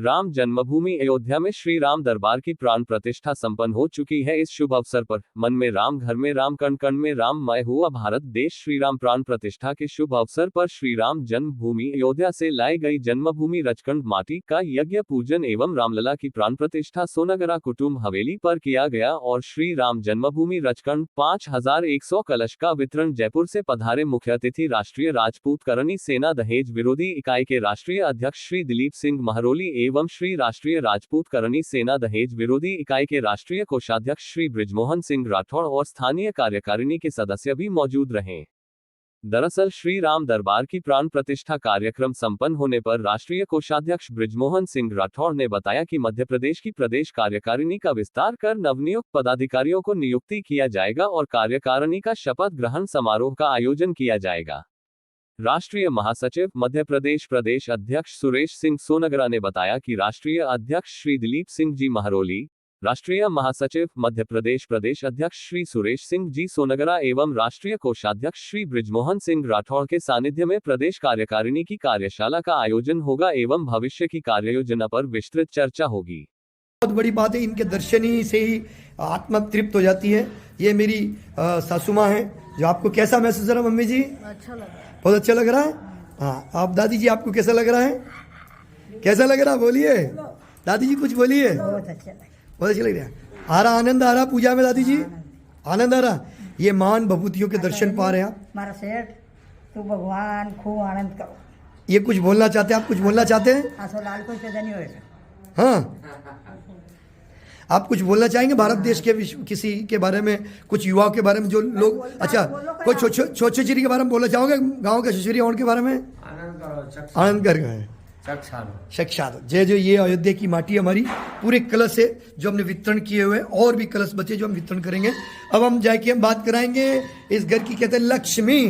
राम जन्मभूमि अयोध्या में श्री राम दरबार की प्राण प्रतिष्ठा संपन्न हो चुकी है। इस शुभ अवसर पर मन में राम, घर में राम, कण कण में राम मय हुआ भारत देश। श्री राम प्राण प्रतिष्ठा के शुभ अवसर पर श्री राम जन्मभूमि अयोध्या से लाई गई जन्मभूमि रचखंड माटी का यज्ञ पूजन एवं रामलला की प्राण प्रतिष्ठा सोनागरा कुटुंब हवेली पर किया गया और श्री राम जन्मभूमि रचखंड 5100 कलश का वितरण जयपुर से पधारे मुख्य अतिथि राष्ट्रीय राजपूत करनी सेना दहेज विरोधी इकाई के राष्ट्रीय अध्यक्ष श्री दिलीप सिंह महरोली एवं श्री राष्ट्रीय राजपूत करनी सेना दहेज विरोधी इकाई के राष्ट्रीय कोषाध्यक्ष श्री बृजमोहन सिंह राठौड़ और स्थानीय कार्यकारिणी के सदस्य भी मौजूद रहे। दरअसल श्री राम दरबार की प्राण प्रतिष्ठा कार्यक्रम संपन्न होने पर राष्ट्रीय कोषाध्यक्ष बृजमोहन सिंह राठौड़ ने बताया कि मध्य प्रदेश की प्रदेश कार्यकारिणी का विस्तार कर नवनियुक्त पदाधिकारियों को नियुक्ति किया जाएगा और कार्यकारिणी का शपथ ग्रहण समारोह का आयोजन किया जाएगा। राष्ट्रीय महासचिव मध्य प्रदेश प्रदेश अध्यक्ष सुरेश सिंह सोनगरा ने बताया कि राष्ट्रीय अध्यक्ष श्री दिलीप सिंह जी महरोली, राष्ट्रीय महासचिव मध्य प्रदेश प्रदेश अध्यक्ष श्री सुरेश सिंह जी सोनगरा एवं राष्ट्रीय कोषाध्यक्ष श्री बृजमोहन सिंह राठौड़ के सानिध्य में प्रदेश कार्यकारिणी की कार्यशाला का आयोजन होगा एवं भविष्य की कार्ययोजना पर विस्तृत चर्चा होगी। बहुत बड़ी बात है, इनके दर्शन ही से ही आत्मा तृप्त हो जाती है। ये मेरी सासू माँ है। जो आपको कैसा महसूस हो रहा है मम्मी जी? अच्छा लग रहा है। बहुत अच्छा लग रहा है। हाँ, आप दादी जी आपको कैसा लग रहा है? कैसा लग रहा है बोलिए दादी जी, कुछ बोलिए। बहुत अच्छा लग बहुत अच्छा लग रहा है। आ रहा आनंद आ रहा पूजा में दादी जी? आनंद आ रहा। ये महान भभूतियों के दर्शन पा रहे हैं आप। हमारा सेठ तो भगवान खूब आनंद करो। ये कुछ बोलना चाहते हैं आप? कुछ बोलना चाहते हैं? आसो लाल को पैदा नहीं होएगा। हाँ, आप कुछ बोलना चाहेंगे भारत देश के किसी के बारे में, कुछ युवाओं के बारे में जो लोग, अच्छा कोई छोटे के बारे में बोलना चाहोगे? गांव के छुछरी और के बारे में? आनंद कर गए साक्षात जय जो ये अयोध्या की माटी हमारी पूरे कलश है जो हमने वितरण किए हुए, और भी कलश बचे जो हम वितरण करेंगे। अब हम जाके हम बात कराएंगे इस घर की, कहते हैं लक्ष्मी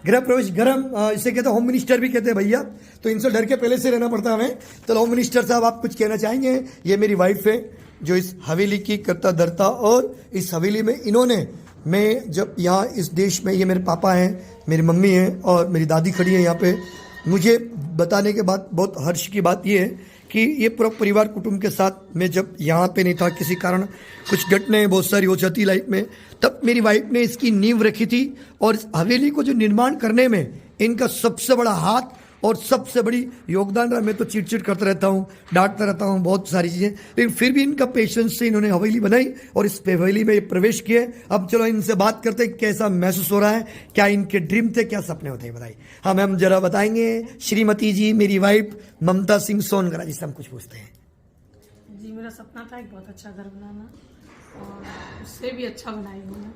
गृह प्रवेश घर, इसे कहते हैं होम मिनिस्टर भी कहते हैं भैया, तो इनसे डर के पहले से रहना पड़ता है हमें। तो होम मिनिस्टर साहब आप कुछ कहना चाहेंगे? ये मेरी वाइफ है जो इस हवेली की करता धरता, और इस हवेली में इन्होंने, मैं जब यहाँ इस देश में, ये मेरे पापा हैं, मेरी मम्मी है और मेरी दादी खड़ी है यहाँ पे। मुझे बताने के बाद बहुत हर्ष की बात ये है कि ये पूरा परिवार कुटुंब के साथ मैं जब यहाँ पे नहीं था, किसी कारण कुछ घटनाएं बहुत सारी हो जाती लाइफ में, तब मेरी वाइफ ने इसकी नींव रखी थी। और इस हवेली को जो निर्माण करने में इनका सबसे बड़ा हाथ और सबसे बड़ी योगदान रहा। मैं तो चिड़चिड़ करता रहता हूँ, डांटता रहता हूँ बहुत सारी चीज़ें, लेकिन फिर भी इनका पेशेंस से इन्होंने हवेली बनाई और इस हवेली में प्रवेश किए। अब चलो इनसे बात करते हैं, कैसा महसूस हो रहा है, क्या इनके ड्रीम थे, क्या सपने होते हैं, बताइए। हाँ मैम जरा बताएंगे। श्रीमती जी मेरी वाइफ ममता सिंह सोनगरा जी से हम कुछ पूछते हैं। जी मेरा सपना था एक बहुत अच्छा घर बनाना, और उससे भी अच्छा बनाई हूँ,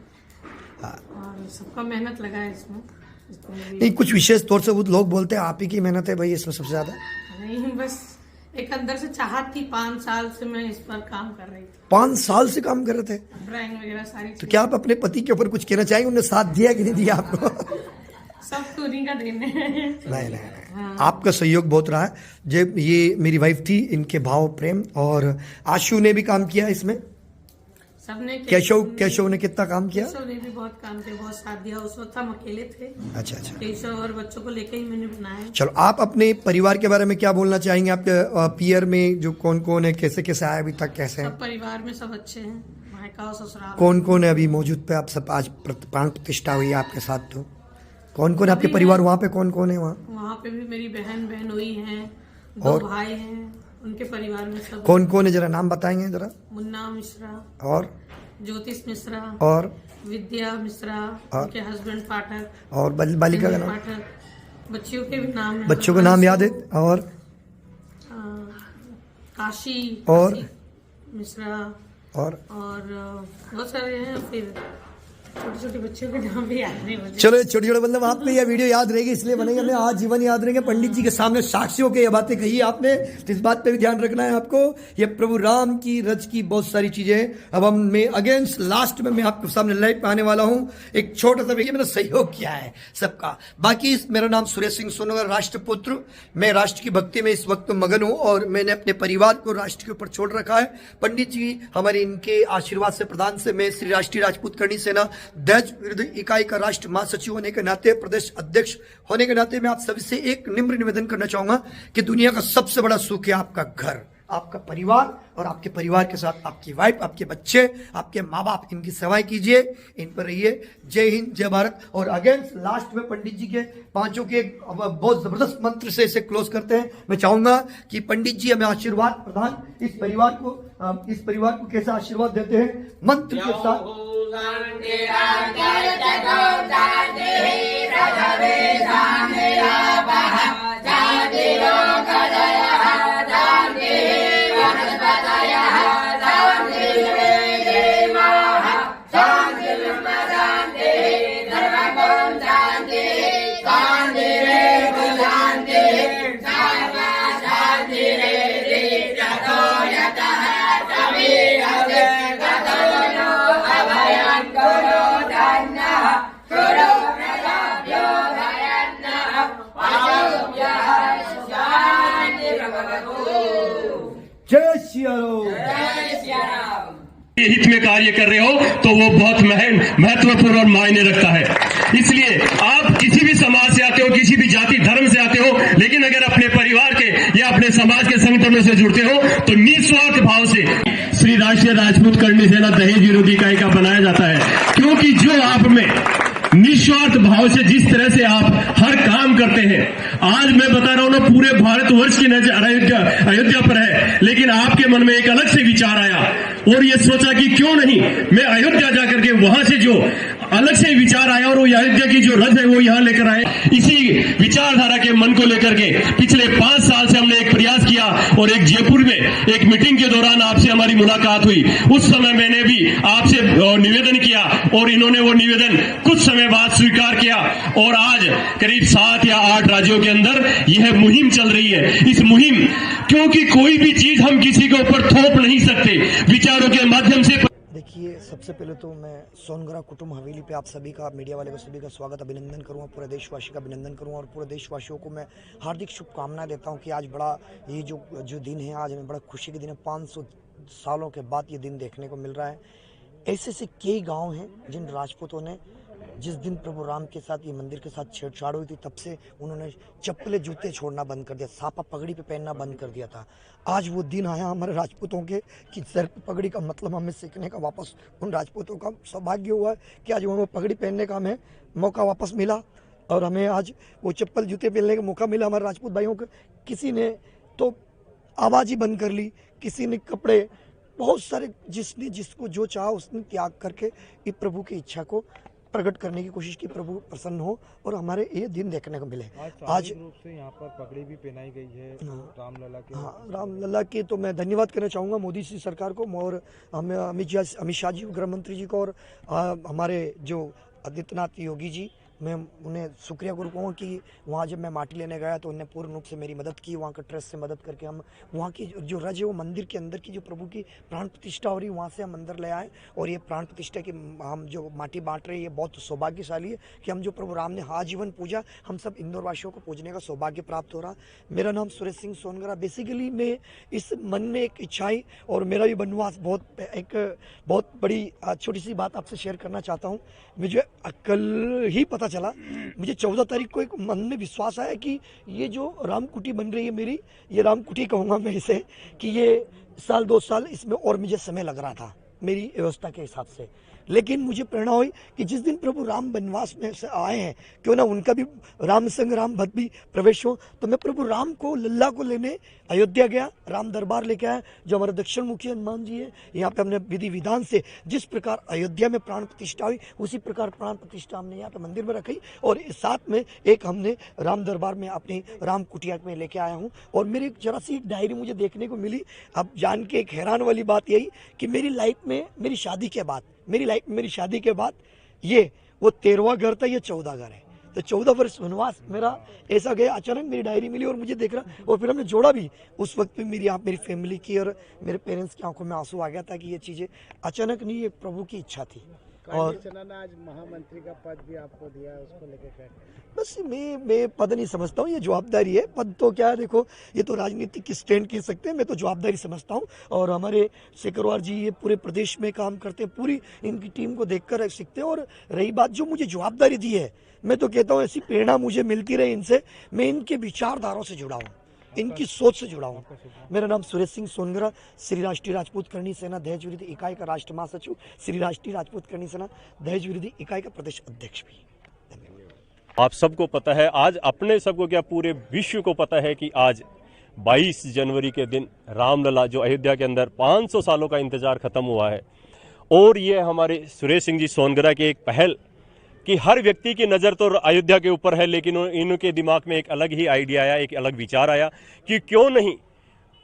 और सबका मेहनत लगा है इसमें। नहीं, कुछ विशेष तौर से वो लोग बोलते हैं आप ही की मेहनत है भाई इसमें सबसे ज्यादा? नहीं, बस एक अंदर से चाहत थी। 5 साल से मैं इस पर काम कर रही थी। 5 साल से काम कर रहे थे? ड्राइंग वगैरह सारी। तो क्या आप अपने पति के ऊपर कुछ कहना चाहेंगे? उन्होंने साथ दिया कि नहीं दिया आपको? सब तो उन्हीं का देने हैं। नहीं, आपका सहयोग बहुत रहा है। जब ये मेरी वाइफ थी, इनके भाव प्रेम, और आशु ने भी काम किया इसमें, सबने। केशव ने कितना काम किया? केशव ने भी बहुत काम किया, बहुत साथ दिया। उस वक्त हम अकेले थे। अच्छा। केशव और बच्चों को लेकर ही मैंने बनाया। चलो आप अपने परिवार के बारे में क्या बोलना चाहेंगे? आपके पियर में जो कौन कौन है, कैसे कैसे आया अभी तक, कैसे सब परिवार में सब अच्छे हैं, मायका और ससुराल। कौन कौन है अभी मौजूद पे? आप सब आज प्राण प्रतिष्ठा हुई है आपके साथ, तो कौन कौन है आपके परिवार? वहाँ पे कौन कौन है? वहाँ पे भी मेरी बहन हुई है, 2 भाई हैं, उनके परिवार में सब। कौन कौन है जरा नाम बताएंगे जरा? मुन्ना मिश्रा, और ज्योतिष मिश्रा, और विद्या मिश्रा, उनके हस्बैंड पाठक, और बालिका का नाम? पाठक। बच्चियों के भी नाम है। बच्चों का नाम याद है? और काशी और मिश्रा, और बहुत सारे हैं। फिर छोटे छोटे बच्चों के नाम भी याद नहीं मुझे। चलो छोटे छोटे मतलब आपने यह वीडियो याद रहेगी, इसलिए बनेगा, हमें आज जीवन याद रहेंगे। पंडित जी के सामने साक्षियों के ये बातें कही आपने, तो इस बात पे भी ध्यान रखना है आपको। ये प्रभु राम की रच की बहुत सारी चीजें। अब हम मैं अगेंस्ट लास्ट में मैं आपके सामने लाइव पे आने वाला हूँ। एक छोटा सा मैंने सहयोग किया है सबका। बाकी मेरा नाम सुरेश सिंह सोनगर, राष्ट्रपुत्र। मैं राष्ट्र की भक्ति में इस वक्त मगन हूँ और मैंने अपने परिवार को राष्ट्र के ऊपर छोड़ रखा है। पंडित जी हमारे इनके आशीर्वाद से, प्रदान से मैं श्री राष्ट्रीय राजपूत करनी सेना दहेज विरोधी इकाई का राष्ट्र महासचिव होने के नाते, प्रदेश अध्यक्ष होने के नाते मैं आप सभी से एक निम्र निवेदन करना चाहूंगा कि दुनिया का सबसे बड़ा सुख है आपका घर, आपका परिवार और आपके परिवार के साथ आपकी वाइफ, आपके बच्चे, आपके माँ बाप, इनकी सेवाएं कीजिए, इन पर रहिए। जय हिंद, जय भारत। और अगेन लास्ट में पंडित जी के पांचों के बहुत जबरदस्त मंत्र से इसे क्लोज करते हैं। मैं चाहूंगा कि पंडित जी हमें आशीर्वाद प्रदान, इस परिवार को कैसा आशीर्वाद देते हैं मंत्र के साथ। जय सिया राम। हित में कार्य कर रहे हो तो वो बहुत महत्वपूर्ण और मायने रखता है। इसलिए आप किसी भी समाज से आते हो, किसी भी जाति धर्म से आते हो, लेकिन अगर अपने परिवार के या अपने समाज के संगठनों से जुड़ते हो तो निस्वार्थ भाव से श्री राष्ट्रीय राजपूत करणी सेना दहेज विरोधी इकाई का बनाया जाता है। क्योंकि जो आप में निस्वार्थ भाव से जिस तरह से आप हर काम करते हैं, आज मैं बता रहा हूं ना, पूरे भारतवर्ष की नजर अयोध्या पर है, लेकिन आपके मन में एक अलग से विचार आया और ये सोचा कि क्यों नहीं मैं अयोध्या जाकर के वहां से जो अलग से विचार आया और वो अयोध्या की जो रज है वो यहाँ लेकर आए। इसी विचारधारा के मन को लेकर के पिछले 5 साल से हमने एक प्रयास किया और एक जयपुर में एक मीटिंग के दौरान आपसे हमारी मुलाकात हुई। उस समय मैंने भी आपसे निवेदन किया और इन्होंने वो निवेदन कुछ समय बाद स्वीकार किया और आज करीब 7 या 8 राज्यों के अंदर यह मुहिम चल रही है। इस मुहिम, क्योंकि कोई भी चीज हम किसी के ऊपर थोप नहीं सकते, विचारों के माध्यम से। देखिए, सबसे पहले तो मैं सोनगरा कुटुंब हवेली पे आप सभी का, मीडिया वाले को सभी का स्वागत, अभिनंदन करूंगा, पूरे देशवासी का अभिनंदन करूंगा और पूरे देशवासियों को मैं हार्दिक शुभकामनाएं देता हूं कि आज बड़ा ये जो दिन है, आज हमें बड़ा खुशी के दिन है। 500 सालों के बाद ये दिन देखने को मिल रहा है। ऐसे से कई गाँव हैं जिन राजपूतों ने, जिस दिन प्रभु राम के साथ ये मंदिर के साथ छेड़छाड़ हुई थी, तब से उन्होंने चप्पले जूते छोड़ना बंद कर दिया, सापा पगड़ी पे पहनना बंद कर दिया था। आज वो दिन आया हमारे राजपूतों के कि सर पे पगड़ी का मतलब हमें सीखने का वापस उन राजपूतों का सौभाग्य हुआ है कि आज वो पगड़ी पहनने का हमें मौका वापस मिला और हमें आज वो चप्पल जूते पहनने का मौका मिला हमारे राजपूत भाइयों को। किसी ने तो आवाज़ ही बंद कर ली, किसी ने कपड़े, बहुत सारे जिसने जिसको जो चाहा उसने त्याग करके ये प्रभु की इच्छा को प्रकट करने की कोशिश की, प्रभु प्रसन्न हो और हमारे ये दिन देखने को मिले। आज रूप से यहाँ पर पगड़ी भी पहनाई गई है रामलला के। हाँ, रामलला के तो मैं धन्यवाद करना चाहूँगा मोदी जी सरकार को और अमित शाह जी गृह मंत्री जी को और हमारे जो आदित्यनाथ योगी जी, मैं उन्हें शुक्रिया गुरु कहूँ कि वहाँ जब मैं माटी लेने गया तो उन्होंने पूर्ण रूप से मेरी मदद की। वहाँ का ट्रस्ट से मदद करके हम वहाँ की जो रज है वो मंदिर के अंदर की जो प्रभु की प्राण प्रतिष्ठा हो रही है वहाँ से हम अंदर ले आए और ये प्राण प्रतिष्ठा की हम जो माटी बांट रहे हैं, ये बहुत सौभाग्यशाली है कि हम जो प्रभु राम ने आजीवन पूजा, हम सब इंदौर वासियों को पूजने का सौभाग्य प्राप्त हो रहा। मेरा नाम सुरेश सिंह सोनगरा। बेसिकली मैं इस मन में एक इच्छाई और मेरा भी वनवास बहुत बड़ी छोटी सी बात आपसे शेयर करना चाहता हूँ। मुझे कल ही पता चला, मुझे 14 तारीख को एक मन में विश्वास आया कि ये जो रामकुटी बन रही है मेरी, ये रामकुटी कहूँगा मैं इसे, कि ये साल 2 साल इसमें और मुझे समय लग रहा था मेरी व्यवस्था के हिसाब से। लेकिन मुझे प्रेरणा हुई कि जिस दिन प्रभु राम वनवास में से आए हैं, क्यों ना उनका भी राम संग राम भक्त भी प्रवेश हो। तो मैं प्रभु राम को, लल्ला को लेने अयोध्या गया, राम दरबार लेके आया, जो हमारे दक्षिण मुखी हनुमान जी है। यहाँ पे हमने विधि विधान से जिस प्रकार अयोध्या में प्राण प्रतिष्ठा हुई, उसी प्रकार प्राण प्रतिष्ठा हमने यहाँ पे मंदिर में रखी और साथ में एक हमने राम दरबार में अपनी राम कुटिया में लेके आया हूँ। और मेरी जरा सी एक डायरी मुझे देखने को मिली। अब जान के एक हैरान वाली बात यही कि मेरी लाइफ में मेरी शादी के बाद ये वो 13वां घर था, ये 14 घर है। तो 14 वर्ष वनवास मेरा ऐसा गया। अचानक मेरी डायरी मिली और मुझे देख रहा, और फिर हमने जोड़ा भी। उस वक्त पे मेरी फैमिली की और मेरे पेरेंट्स की आंखों में आंसू आ गया था कि ये चीज़ें अचानक नहीं, ये प्रभु की इच्छा थी। और आज महामंत्री का पद भी आपको दिया है, उसको लेकर बस मैं पद नहीं समझता हूँ, ये जवाबदारी है। पद तो क्या है, देखो ये तो राजनीतिक स्टैंड कह सकते हैं, मैं तो जवाबदारी समझता हूँ। और हमारे शेखरवार जी ये पूरे प्रदेश में काम करते हैं, पूरी इनकी टीम को देखकर सीखते हैं। और रही बात जो मुझे जवाबदारी दी है, मैं तो कहता हूँ ऐसी प्रेरणा मुझे मिलती रहे इनसे, मैं इनके विचारधाराओं से जुड़ा हूँ। इनकी सोच से जुड़ा हूँ। मेरा नाम सुरेश सिंह सोनगरा, श्री राष्ट्रीय राजपूत करणी सेना दहेज विरोधी इकाई का राष्ट्र महासचिव, श्री राष्ट्रीय राजपूत करणी सेना दहेज विरोधी इकाई का प्रदेश अध्यक्ष भी। आप सबको पता है, आज अपने सबको क्या पूरे विश्व को पता है कि आज 22 जनवरी के दिन रामलला जो अयोध्या के अंदर 500 सालों का इंतजार खत्म हुआ है। और ये हमारे सुरेश सिंह जी सोनगरा की एक पहल कि हर व्यक्ति की नज़र तो अयोध्या के ऊपर है, लेकिन इनके दिमाग में एक अलग ही आइडिया आया, एक अलग विचार आया कि क्यों नहीं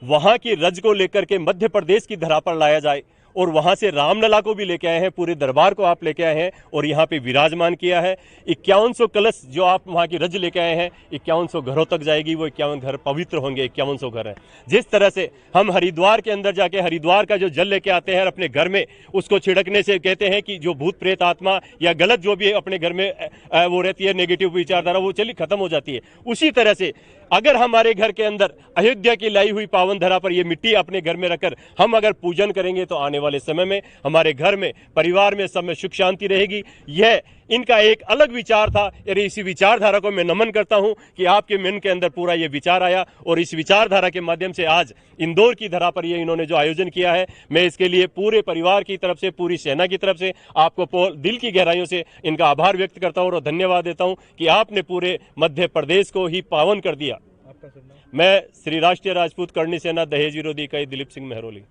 वहाँ की रज को लेकर के मध्य प्रदेश की धरा पर लाया जाए। और वहाँ से रामलला को भी लेके आए हैं, पूरे दरबार को आप लेके आए हैं और यहाँ पे विराजमान किया है। 5100 कलश जो आप वहाँ की रज लेके आए हैं, 5100 घरों तक जाएगी। वो 51 घर पवित्र होंगे, 5100 घर हैं। जिस तरह से हम हरिद्वार के अंदर जाके हरिद्वार का जो जल लेके आते हैं और अपने घर में उसको छिड़कने से कहते हैं कि जो भूत प्रेत आत्मा या गलत जो भी अपने घर में वो रहती है नेगेटिव विचारधारा, वो चली खत्म हो जाती है। उसी तरह से अगर हमारे घर के अंदर अयोध्या की लाई हुई पावन धरा पर ये मिट्टी अपने घर में रखकर हम अगर पूजन करेंगे तो आने वाले समय में हमारे घर में, परिवार में, सब में सुख शांति रहेगी। यह इनका एक अलग विचार था और इसी विचारधारा को मैं नमन करता हूं कि आपके मन के अंदर पूरा ये विचार आया और इस विचारधारा के माध्यम से आज इंदौर की धरा पर ये इन्होंने जो आयोजन किया है, मैं इसके लिए पूरे परिवार की तरफ से, पूरी सेना की तरफ से आपको दिल की गहराइयों से इनका आभार व्यक्त करता हूं और धन्यवाद देता हूं कि आपने पूरे मध्य प्रदेश को ही पावन कर दिया। मैं श्री राष्ट्रीय राजपूत करणी सेना दहेज विरोधी इकाई दिलीप सिंह मेहरोली।